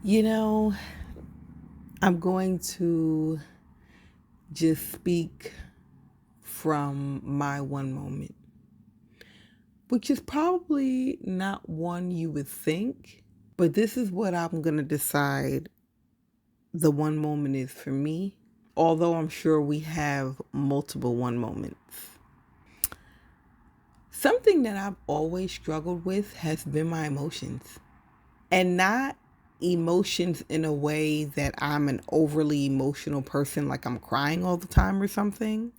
You know, I'm going to just speak from my one moment, which is probably not one you would think, but this is what I'm going to decide the one moment is for me, although I'm sure we have multiple one moments. Something that I've always struggled with has been my emotions, and not emotions in a way that I'm an overly emotional person, like I'm crying all the time or something,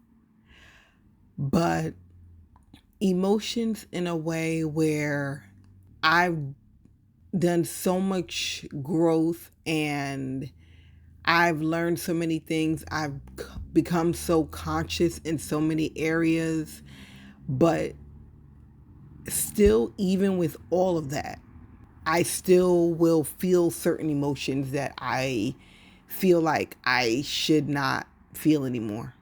but emotions in a way where I've done so much growth and I've learned so many things. I've become so conscious in so many areas, but still, even with all of that, I still will feel certain emotions that I feel like I should not feel anymore.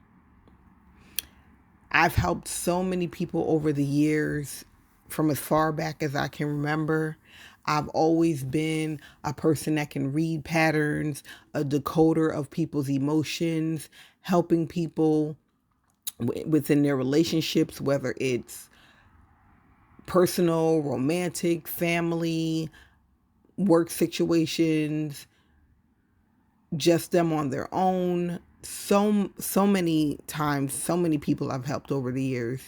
I've helped so many people over the years, from as far back as I can remember. I've always been a person that can read patterns, a decoder of people's emotions, helping people within their relationships, whether it's personal, romantic, family, work situations, just them on their own. So many times, so many people I've helped over the years.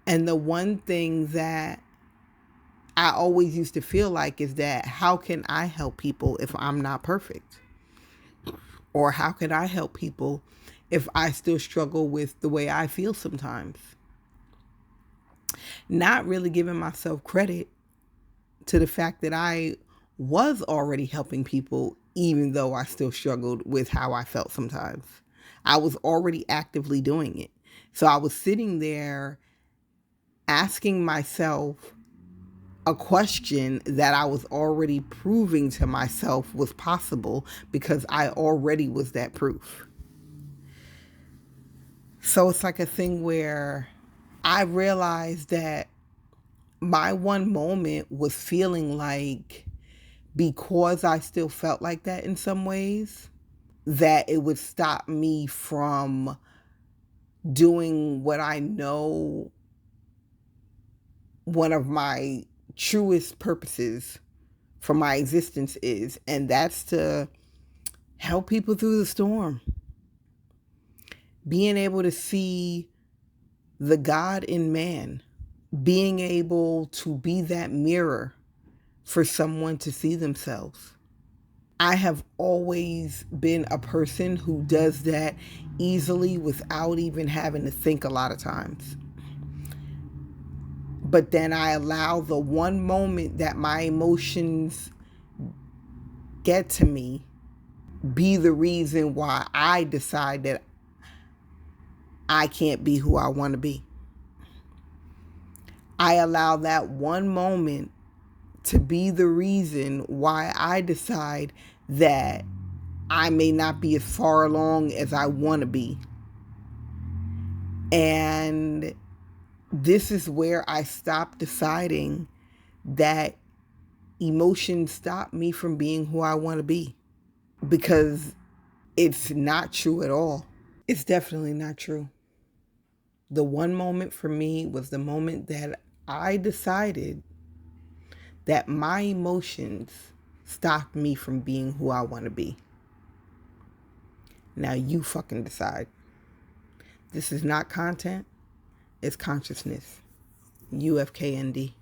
And the one thing that I always used to feel like is that how can I help people if I'm not perfect? Or how can I help people if I still struggle with the way I feel sometimes? Not really giving myself credit to the fact that I was already helping people, even though I still struggled with how I felt sometimes. I was already actively doing it. So I was sitting there asking myself a question that I was already proving to myself was possible because I already was that proof. So it's like a thing where I realized that my one moment was feeling like, because I still felt like that in some ways, that it would stop me from doing what I know one of my truest purposes for my existence is, and that's to help people through the storm. Being able to see the God in man, being able to be that mirror for someone to see themselves. I have always been a person who does that easily without even having to think a lot of times. But then I allow the one moment that my emotions get to me be the reason why I decide that I can't be who I want to be. I allow that one moment to be the reason why I decide that I may not be as far along as I want to be. And this is where I stop deciding that emotions stop me from being who I want to be, because it's not true at all. It's definitely not true. The one moment for me was the moment that I decided that my emotions stopped me from being who I want to be. Now you fucking decide. This is not content, it's consciousness. UFKND.